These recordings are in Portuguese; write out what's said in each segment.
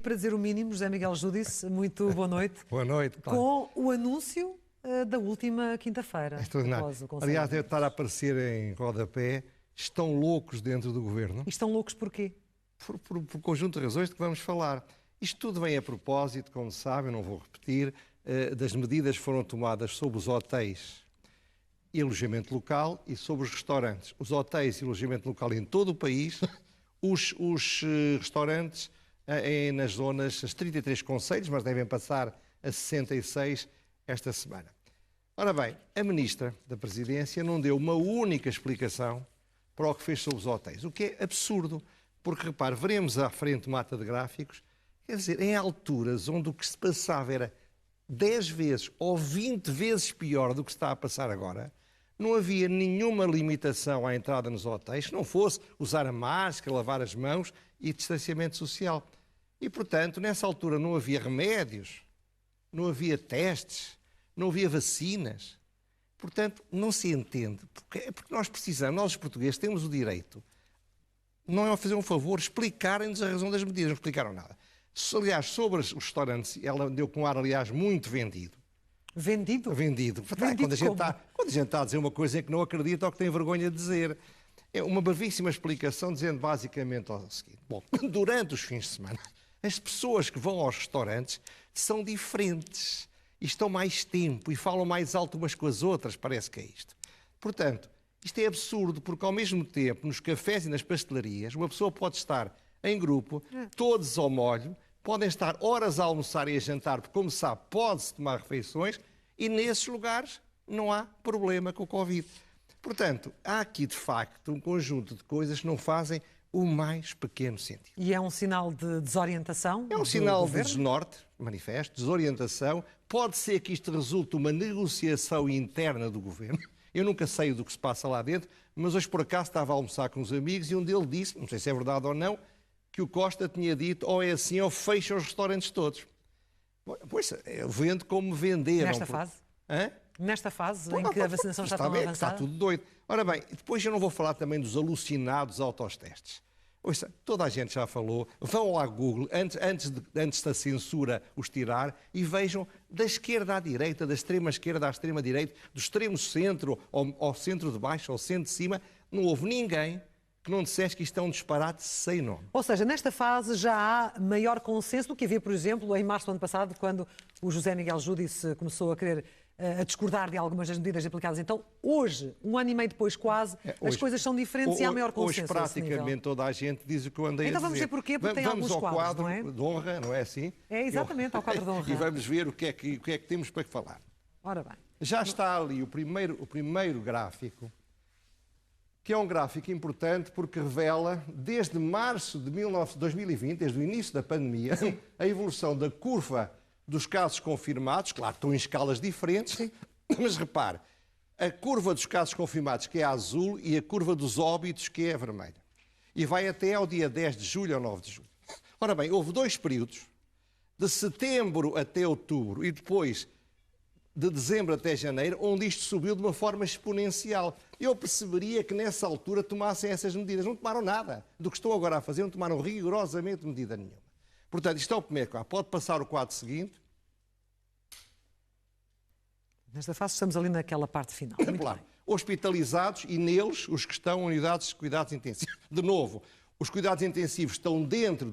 para dizer o mínimo, José Miguel Júdice, muito boa noite. Boa noite. Claro. Com o anúncio da última quinta-feira. Aliás, deve estar a aparecer em rodapé, estão loucos dentro do governo. E estão loucos porquê? Por conjunto de razões de que vamos falar. Isto tudo vem a propósito, como sabem, não vou repetir, das medidas que foram tomadas sobre os hotéis e alojamento local e sobre os restaurantes. Os hotéis e alojamento local em todo o país, os restaurantes nas zonas, as 33 concelhos, mas devem passar a 66 esta semana. Ora bem, a Ministra da Presidência não deu uma única explicação para o que fez sobre os hotéis, o que é absurdo, porque, repare, veremos à frente mata de gráficos, quer dizer, em alturas onde o que se passava era 10 vezes ou 20 vezes pior do que está a passar agora, não havia nenhuma limitação à entrada nos hotéis, que não fosse usar a máscara, lavar as mãos e distanciamento social. E, portanto, nessa altura não havia remédios, não havia testes, não havia vacinas. Portanto, não se entende. Porque nós precisamos, nós os portugueses temos o direito, não é fazer um favor, explicarem-nos a razão das medidas. Não explicaram nada. Aliás, sobre os restaurantes, ela deu com um ar, aliás, muito vendido. Vendido? Vendido. Vendido Quando a gente está a dizer uma coisa em que não acredita ou que tem vergonha de dizer. É uma brevíssima explicação dizendo basicamente o seguinte. Bom, durante os fins de semana, as pessoas que vão aos restaurantes são diferentes e estão mais tempo e falam mais alto umas com as outras, parece que é isto. Portanto, isto é absurdo, porque ao mesmo tempo, nos cafés e nas pastelarias, uma pessoa pode estar em grupo, todos ao molho, podem estar horas a almoçar e a jantar, porque, como sabe, pode-se tomar refeições, e nesses lugares não há problema com o Covid. Portanto, há aqui, de facto, um conjunto de coisas que não fazem o mais pequeno sentido. E é um sinal de desorientação? É um sinal de desnorte, manifesto, desorientação. Pode ser que isto resulte uma negociação interna do governo. Eu nunca sei do que se passa lá dentro, mas hoje, por acaso, estava a almoçar com uns amigos e um deles disse, não sei se é verdade ou não, que o Costa tinha dito, ou é assim, ou fecha os restaurantes todos. Pois, eu vendo como venderam. Nesta fase? Hã? Nesta fase em que a vacinação já está tão avançada? Está tudo doido. Ora bem, depois eu não vou falar também dos alucinados autotestes. Ouça, toda a gente já falou. Vão lá ao Google, antes da censura os tirar, e vejam da esquerda à direita, da extrema esquerda à extrema direita, do extremo centro ao centro de baixo, ao centro de cima, não houve ninguém que não dissesse que isto é um disparate sem nome. Ou seja, nesta fase já há maior consenso do que havia, por exemplo, em março do ano passado, quando o José Miguel Júdice começou a querer a discordar de algumas das medidas aplicadas. Então, hoje, um ano e meio depois quase, as coisas são diferentes e há maior consenso. Hoje praticamente toda a gente diz o que eu andei a dizer. Então vamos ver porquê, porque tem alguns quadros, quadro, não é? De honra, não é assim? É exatamente, ao quadro de honra. E vamos ver o que é que temos para falar. Ora bem. Já está ali o primeiro gráfico, que é um gráfico importante porque revela, desde março de 2020, desde o início da pandemia, a evolução da curva dos casos confirmados. Claro, estão em escalas diferentes, mas repare, a curva dos casos confirmados, que é a azul, e a curva dos óbitos, que é a vermelha. E vai até ao dia 10 de julho ou 9 de julho. Ora bem, houve 2 períodos, de setembro até outubro e depois de dezembro até janeiro, onde isto subiu de uma forma exponencial. Eu perceberia que nessa altura tomassem essas medidas. Não tomaram nada do que estão agora a fazer, não tomaram rigorosamente medida nenhuma. Portanto, isto é o primeiro quadro. Pode passar o quadro seguinte. Nesta fase estamos ali naquela parte final. Claro. Hospitalizados e neles os que estão em unidades de cuidados intensivos. De novo, os cuidados intensivos estão dentro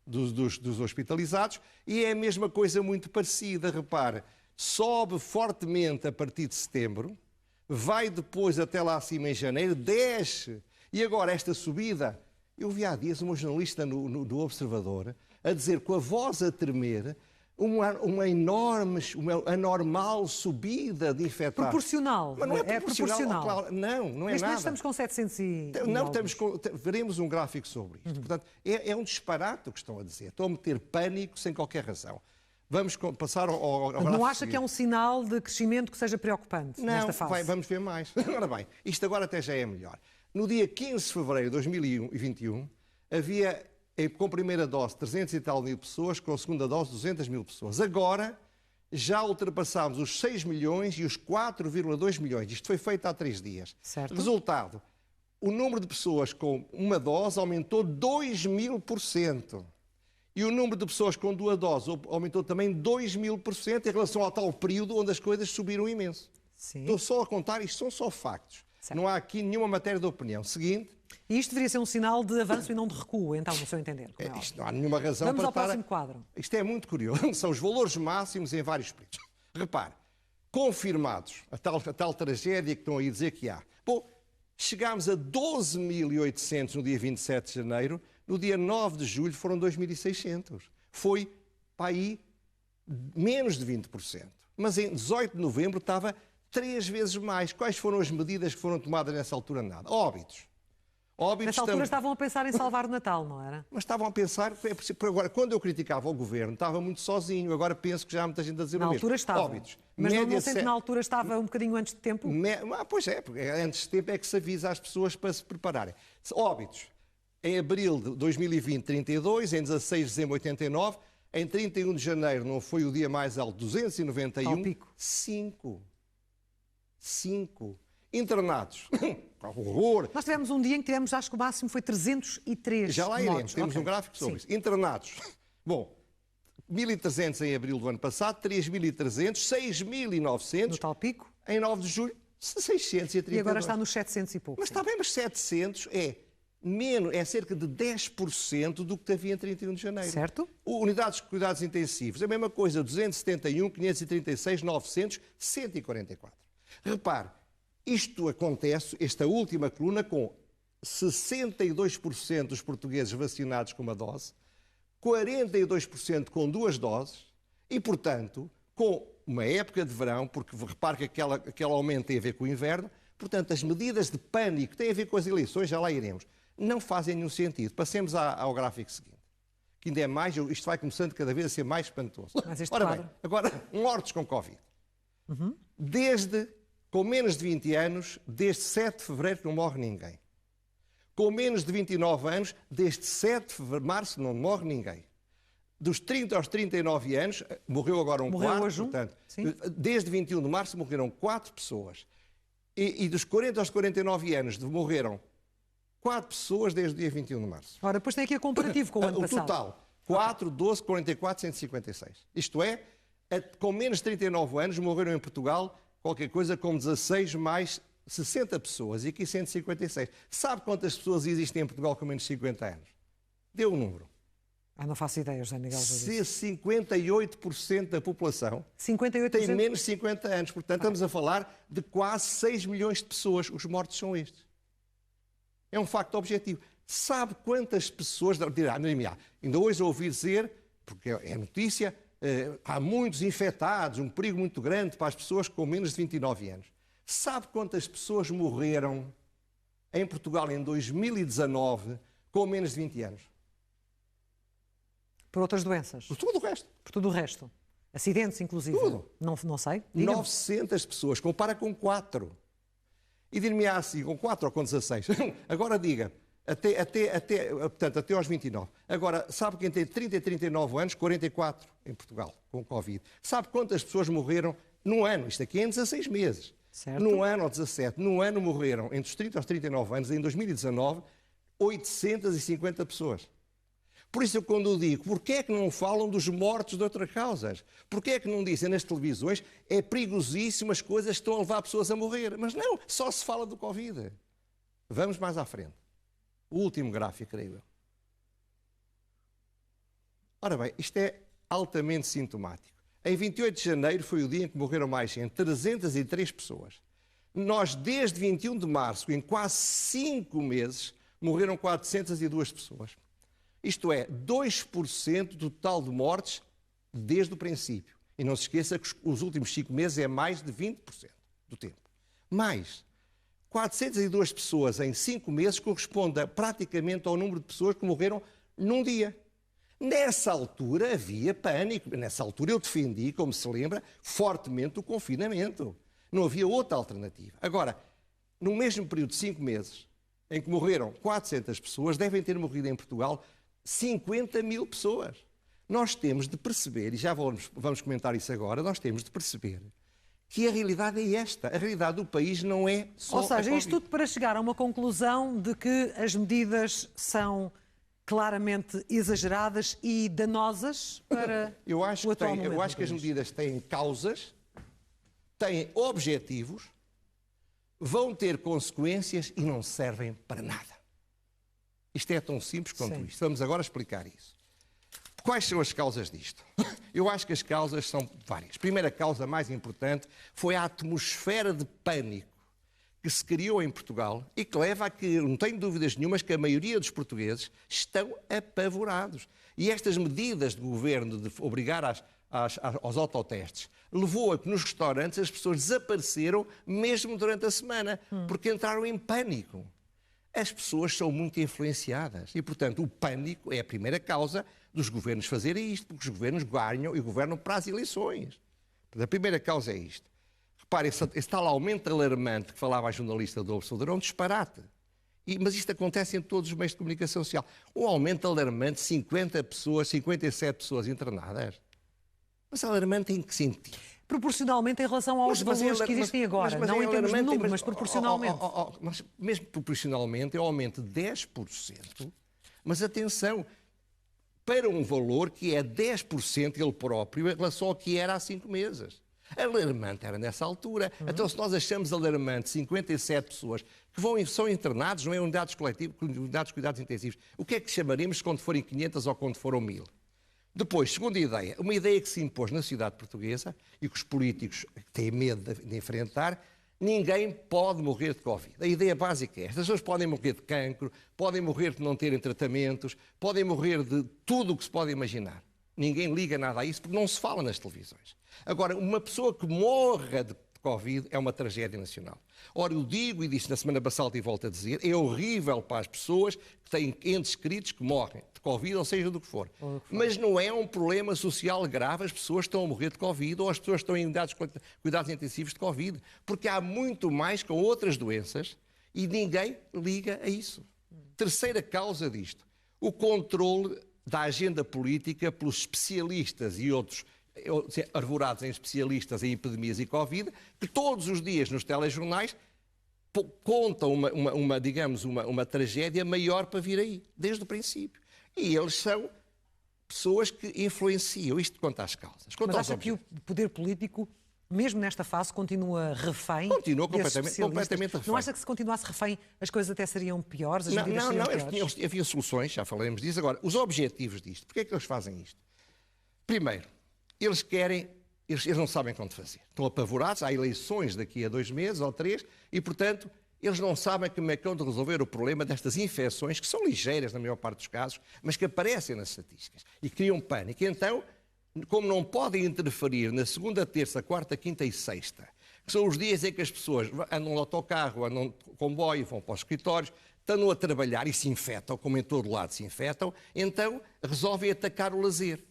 dos hospitalizados e é a mesma coisa muito parecida. Repare, sobe fortemente a partir de setembro, vai depois até lá acima em janeiro, desce. E agora esta subida, eu vi há dias uma jornalista do Observador a dizer com a voz a tremer uma enorme, uma anormal subida de infectados. Proporcional. Mas não é proporcional. Claro, não é neste nada. Neste momento estamos com 700 e... Não, veremos um gráfico sobre isto. Portanto, é um disparate o que estão a dizer. Estão a meter pânico sem qualquer razão. Vamos passar ao gráfico. Não acha que é um sinal de crescimento que seja preocupante nesta fase? Não, vamos ver mais. Ora bem, isto agora até já é melhor. No dia 15 de fevereiro de 2021, havia, com a primeira dose, 300 e tal mil pessoas, com a segunda dose, 200 mil pessoas. Agora, já ultrapassámos os 6 milhões e os 4,2 milhões. Isto foi feito há 3 dias. Certo. Resultado, o número de pessoas com uma dose aumentou 2.000%. E o número de pessoas com 2 doses aumentou também 2.000% em relação ao tal período onde as coisas subiram imenso. Sim. Estou só a contar, isto são só factos. Certo. Não há aqui nenhuma matéria de opinião. Seguinte. E isto deveria ser um sinal de avanço e não de recuo, então, no seu entender. Isto não há nenhuma razão Vamos para ao estar... próximo quadro. Isto é muito curioso. São os valores máximos em vários períodos. Repare, confirmados, a tal tragédia que estão aí a dizer que há. Bom, chegámos a 12.800 no dia 27 de janeiro, no dia 9 de julho foram 2.600. Foi, para aí, menos de 20%. Mas em 18 de novembro estava 3 vezes mais. Quais foram as medidas que foram tomadas nessa altura? Nada. Óbitos. Nessa altura estavam a pensar em salvar o Natal, não era? Mas estavam a pensar... Agora, quando eu criticava o governo, estava muito sozinho. Agora penso que já há muita gente a dizer o mesmo. Na altura estava. Óbitos. Mas não sente que na altura estava um bocadinho antes de tempo? Pois é, porque antes de tempo é que se avisa às pessoas para se prepararem. Óbitos. Em abril de 2020, 32. Em 16 de dezembro, 89. Em 31 de janeiro, não foi o dia mais alto, 291. Ao pico. 5. Internados. Horror. Nós tivemos um dia em que tivemos, acho que o máximo foi 303 Já lá iremos, mortos. temos um gráfico sobre isso. Internados. Bom, 1.300 em abril do ano passado, 3.300, 6.900. No tal pico. Em 9 de julho, 632. E agora está nos 700 e pouco. Mas está bem, mas 700 é cerca de 10% do que havia em 31 de janeiro. Certo. Unidades de cuidados intensivos, a mesma coisa, 271, 536, 900, 144. Repare, isto acontece, esta última coluna, com 62% dos portugueses vacinados com uma dose, 42% com 2 doses e, portanto, com uma época de verão, porque repare que aquele aumento tem a ver com o inverno, portanto, as medidas de pânico têm a ver com as eleições, já lá iremos, não fazem nenhum sentido. Passemos ao gráfico seguinte, que ainda é mais, isto vai começando cada vez a ser mais espantoso. Ora bem, agora, mortos com Covid. Com menos de 20 anos, desde 7 de fevereiro não morre ninguém. Com menos de 29 anos, desde 7 de março não morre ninguém. Dos 30 aos 39 anos, morreu agora um quarto, hoje portanto, desde 21 de março morreram 4 pessoas. E dos 40 aos 49 anos morreram 4 pessoas desde o dia 21 de março. Ora, depois tem aqui o comparativo com o ano passado. O total, 4, 12, 44, 156. Isto é, com menos de 39 anos morreram em Portugal qualquer coisa como 16 mais 60 pessoas, e aqui 156. Sabe quantas pessoas existem em Portugal com menos de 50 anos? Dê um número. Não faço ideia, José Miguel. Se 58% da população 58%? Tem menos de 50 anos. Portanto, estamos a falar de quase 6 milhões de pessoas. Os mortos são estes. É um facto objetivo. Sabe quantas pessoas... Ainda hoje ouvi dizer, porque é notícia... há muitos infectados, um perigo muito grande para as pessoas com menos de 29 anos. Sabe quantas pessoas morreram em Portugal em 2019 com menos de 20 anos? Por outras doenças? Por tudo o resto. Por tudo o resto. Acidentes, inclusive? Tudo. Não sei. 900 pessoas. Compara com 4. E dir-me assim, com 4 ou com 16. Agora diga, até aos 29. Agora, sabe quem tem 30 e 39 anos? 44 em Portugal, com Covid. Sabe quantas pessoas morreram num ano? Isto aqui é em 16 meses. Certo. Num ano ou 17. Num ano morreram, entre os 30 aos 39 anos, em 2019, 850 pessoas. Por isso, quando eu digo, porquê é que não falam dos mortos de outras causas? Porquê é que não dizem nas televisões, é perigosíssimo, as coisas estão a levar pessoas a morrer? Mas não, só se fala do Covid. Vamos mais à frente. O último gráfico, creio eu. Ora bem, isto é altamente sintomático. Em 28 de janeiro foi o dia em que morreram mais em 303 pessoas. Nós, desde 21 de março, em quase 5 meses, morreram 402 pessoas. Isto é, 2% do total de mortes desde o princípio. E não se esqueça que os últimos 5 meses é mais de 20% do tempo. Mais 402 pessoas em 5 meses corresponde praticamente ao número de pessoas que morreram num dia. Nessa altura havia pânico. Nessa altura eu defendi, como se lembra, fortemente o confinamento. Não havia outra alternativa. Agora, no mesmo período de 5 meses, em que morreram 400 pessoas, devem ter morrido em Portugal 50 mil pessoas. Nós temos de perceber, e já vamos comentar isso agora, nós temos de perceber que a realidade é esta. A realidade do país não é só... Ou seja, isto tudo para chegar a uma conclusão de que as medidas são claramente exageradas e danosas para Eu acho o atual momento? eu acho que as medidas têm causas, têm objetivos, vão ter consequências e não servem para nada. Isto é tão simples quanto isto. Vamos agora explicar isso. Quais são as causas disto? Eu acho que as causas são várias. A primeira causa mais importante foi a atmosfera de pânico que se criou em Portugal e que leva a que, não tenho dúvidas nenhumas, que a maioria dos portugueses estão apavorados. E estas medidas do governo de obrigar aos autotestes levou a que nos restaurantes as pessoas desapareceram mesmo durante a semana, porque entraram em pânico. As pessoas são muito influenciadas e, portanto, o pânico é a primeira causa dos governos fazerem isto, porque os governos ganham e governam para as eleições. A primeira causa é isto. Repare, esse tal aumento alarmante que falava a jornalista do Observador é um disparate. Mas isto acontece em todos os meios de comunicação social. Um aumento alarmante, 50 pessoas, 57 pessoas internadas. Mas alarmante em que sentido? Proporcionalmente em relação aos valores que existem agora. Não em termos de número, mas proporcionalmente. Mas mesmo proporcionalmente é um aumento de 10%. Mas atenção, para um valor que é 10% ele próprio em relação ao que era há 5 meses. Alarmante era nessa altura. Então, se nós achamos alarmante 57 pessoas que são internados, não é unidades coletivas, unidades de cuidados intensivos, o que é que chamaremos quando forem 500 ou quando foram 1000? Depois, segunda ideia, uma ideia que se impôs na sociedade portuguesa e que os políticos têm medo de enfrentar: ninguém pode morrer de Covid. A ideia básica é esta: as pessoas podem morrer de cancro, podem morrer de não terem tratamentos, podem morrer de tudo o que se pode imaginar. Ninguém liga nada a isso porque não se fala nas televisões. Agora, uma pessoa que morra de Covid é uma tragédia nacional. Ora, eu digo, e disse na semana passada e volto a dizer, é horrível para as pessoas que têm entes queridos que morrem de Covid, ou seja, do que for. Mas não é um problema social grave as pessoas estão a morrer de Covid ou as pessoas estão em unidades de cuidados intensivos de Covid, porque há muito mais com outras doenças e ninguém liga a isso. Terceira causa disto: o controle da agenda política pelos especialistas e outros arvorados em especialistas em epidemias e Covid, que todos os dias nos telejornais contam uma tragédia maior para vir aí, desde o princípio. E eles são pessoas que influenciam. Isto quanto às causas. Mas acha que o poder político, mesmo nesta fase, continua refém? Continua completamente refém. Não acha que se continuasse refém as coisas até seriam piores? Não, havia soluções, já falaremos disso. Agora, os objetivos disto, porquê é que eles fazem isto? Primeiro, eles não sabem quando fazer. Estão apavorados, há eleições daqui a 2 meses ou 3 e, portanto, eles não sabem como é que vão resolver o problema destas infecções, que são ligeiras na maior parte dos casos, mas que aparecem nas estatísticas e criam pânico. Então, como não podem interferir na segunda, terça, quarta, quinta e sexta, que são os dias em que as pessoas andam no autocarro, andam no comboio, vão para os escritórios, estão a trabalhar e se infectam, como em todo lado se infectam, então resolvem atacar o lazer.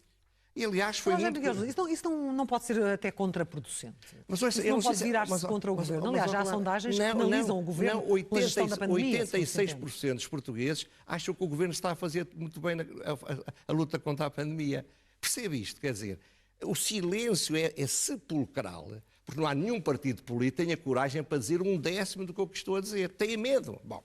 E, aliás, foi muito... Isso não pode ser até contraproducente. Mas, isso não pode virar-se contra o governo. Aliás, já há sondagens que penalizam o governo pela gestão da pandemia. 86% dos portugueses acham que o governo está a fazer muito bem a luta contra a pandemia. Percebe isto? Quer dizer, o silêncio é sepulcral, porque não há nenhum partido político que tenha coragem para dizer 1/10 do que eu estou a dizer. Tem medo. Bom,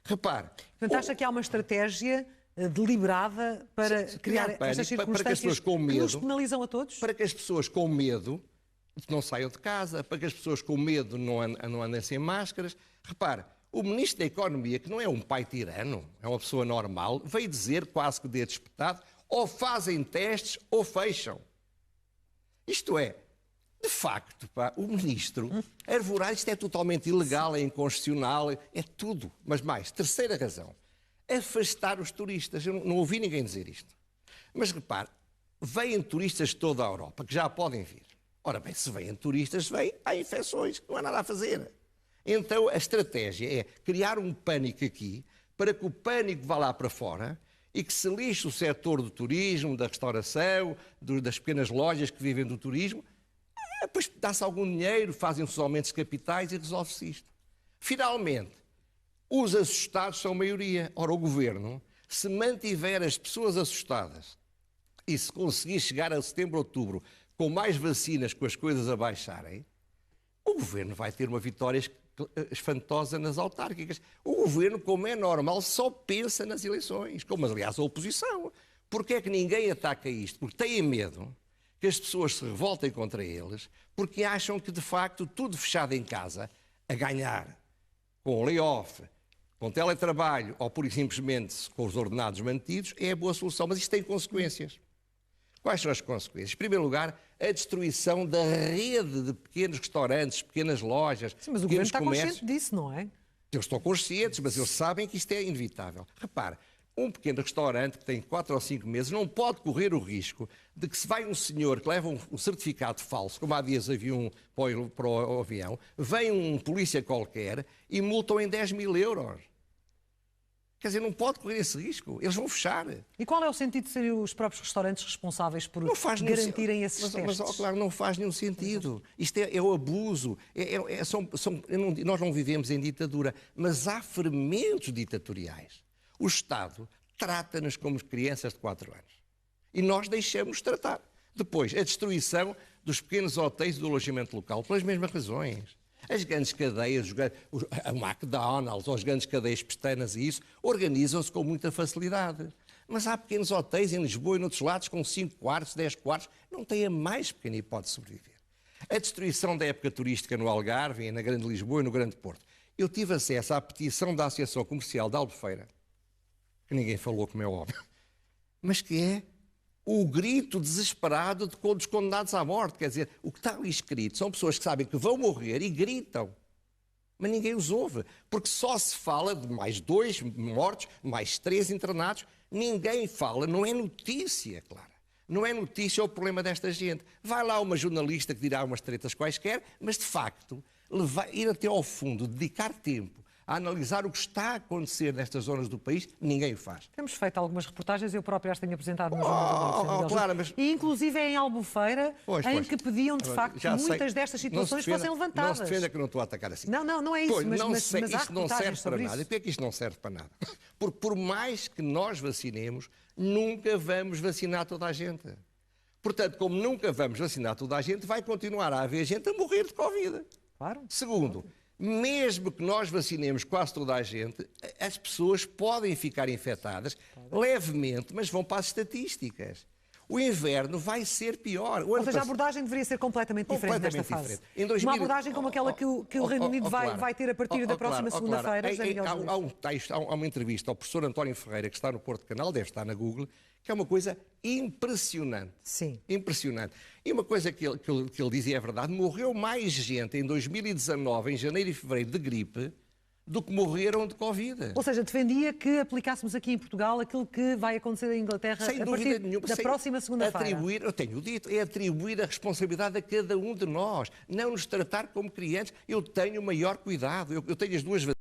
repare... Portanto, acha que há uma estratégia deliberada para criar estas circunstâncias para que as pessoas com medo, que nos penalizam a todos? Para que as pessoas com medo não saiam de casa, para que as pessoas com medo não andem sem máscaras. Repare, o Ministro da Economia, que não é um pai tirano, é uma pessoa normal, veio dizer, quase que de espetado, ou fazem testes ou fecham. Isto é, de facto, o Ministro arvorar, isto é totalmente ilegal, é inconstitucional, é tudo. Mas mais, terceira razão: afastar os turistas. Eu não ouvi ninguém dizer isto. Mas repare, vêm turistas de toda a Europa, que já podem vir. Ora bem, se vêm turistas, há infecções, não há nada a fazer. Então a estratégia é criar um pânico aqui, para que o pânico vá lá para fora e que se lixe o setor do turismo, da restauração, das pequenas lojas que vivem do turismo. Depois dá-se algum dinheiro, fazem-se os aumentos de capitais e resolve-se isto. Finalmente, os assustados são a maioria. Ora, o governo, se mantiver as pessoas assustadas e se conseguir chegar a setembro, outubro, com mais vacinas, com as coisas a baixarem, o governo vai ter uma vitória espantosa nas autárquicas. O governo, como é normal, só pensa nas eleições, como aliás a oposição. Porquê é que ninguém ataca isto? Porque têm medo que as pessoas se revoltem contra eles, porque acham que, de facto, tudo fechado em casa, a ganhar, com layoff, com teletrabalho ou, pura e simplesmente, com os ordenados mantidos, é a boa solução. Mas isto tem consequências. Quais são as consequências? Em primeiro lugar, a destruição da rede de pequenos restaurantes, pequenas lojas, Sim, mas o governo está consciente disso, não é? Eles estão conscientes, mas eles sabem que isto é inevitável. Repare, um pequeno restaurante que tem 4 ou 5 meses não pode correr o risco de que se vai um senhor que leva um certificado falso, como há dias havia um para o avião, vem um polícia qualquer e multam em 10.000 euros. Quer dizer, não pode correr esse risco. Eles vão fechar. E qual é o sentido de serem os próprios restaurantes responsáveis por garantirem esses testes? Mas, claro, não faz nenhum sentido. Isto é o abuso. Nós não vivemos em ditadura, mas há fermentos ditatoriais. O Estado trata-nos como crianças de 4 anos. E nós deixamos tratar. Depois, a destruição dos pequenos hotéis do alojamento local, pelas mesmas razões. As grandes cadeias, a McDonald's ou as grandes cadeias pestanas e isso, organizam-se com muita facilidade. Mas há pequenos hotéis em Lisboa e noutros lados com 5 quartos, 10 quartos, não têm a mais pequena hipótese de sobreviver. A destruição da época turística no Algarve, na Grande Lisboa e no Grande Porto. Eu tive acesso à petição da Associação Comercial de Albufeira, que ninguém falou, como é óbvio, mas que é o grito desesperado dos condenados à morte. Quer dizer, o que está ali escrito são pessoas que sabem que vão morrer e gritam. Mas ninguém os ouve, porque só se fala de mais 2 mortos, mais 3 internados. Ninguém fala, não é notícia, Clara. Não é notícia o problema desta gente. Vai lá uma jornalista que dirá umas tretas quaisquer, mas de facto, ir até ao fundo, dedicar tempo a analisar o que está a acontecer nestas zonas do país, ninguém o faz. Temos feito algumas reportagens, eu próprio as tenho apresentado no jornal. Claro, mas... E inclusive em Albufeira, em que pediam de facto que muitas destas situações fossem levantadas. Não se defenda que eu não estou a atacar assim. Não é isso, pois, mas isto não serve para nada. E porquê é que isto não serve para nada? Porque por mais que nós vacinemos, nunca vamos vacinar toda a gente. Portanto, como nunca vamos vacinar toda a gente, vai continuar a haver gente a morrer de Covid. Claro. Segundo, mesmo que nós vacinemos quase toda a gente, as pessoas podem ficar infectadas levemente, mas vão para as estatísticas. O inverno vai ser pior. Ou seja, a abordagem deveria ser completamente diferente nesta fase. Uma abordagem como aquela que o Reino Unido vai ter a partir da próxima segunda-feira. Há uma entrevista ao professor António Ferreira, que está no Porto Canal, deve estar na Google, que é uma coisa impressionante. Sim. Impressionante. E uma coisa que ele diz, e é verdade, morreu mais gente em 2019, em janeiro e fevereiro, de gripe, do que morreram de Covid. Ou seja, defendia que aplicássemos aqui em Portugal aquilo que vai acontecer em Inglaterra sem a partir da próxima segunda-feira. Eu tenho dito, é atribuir a responsabilidade a cada um de nós. Não nos tratar como crianças. Eu tenho o maior cuidado. Eu tenho as 2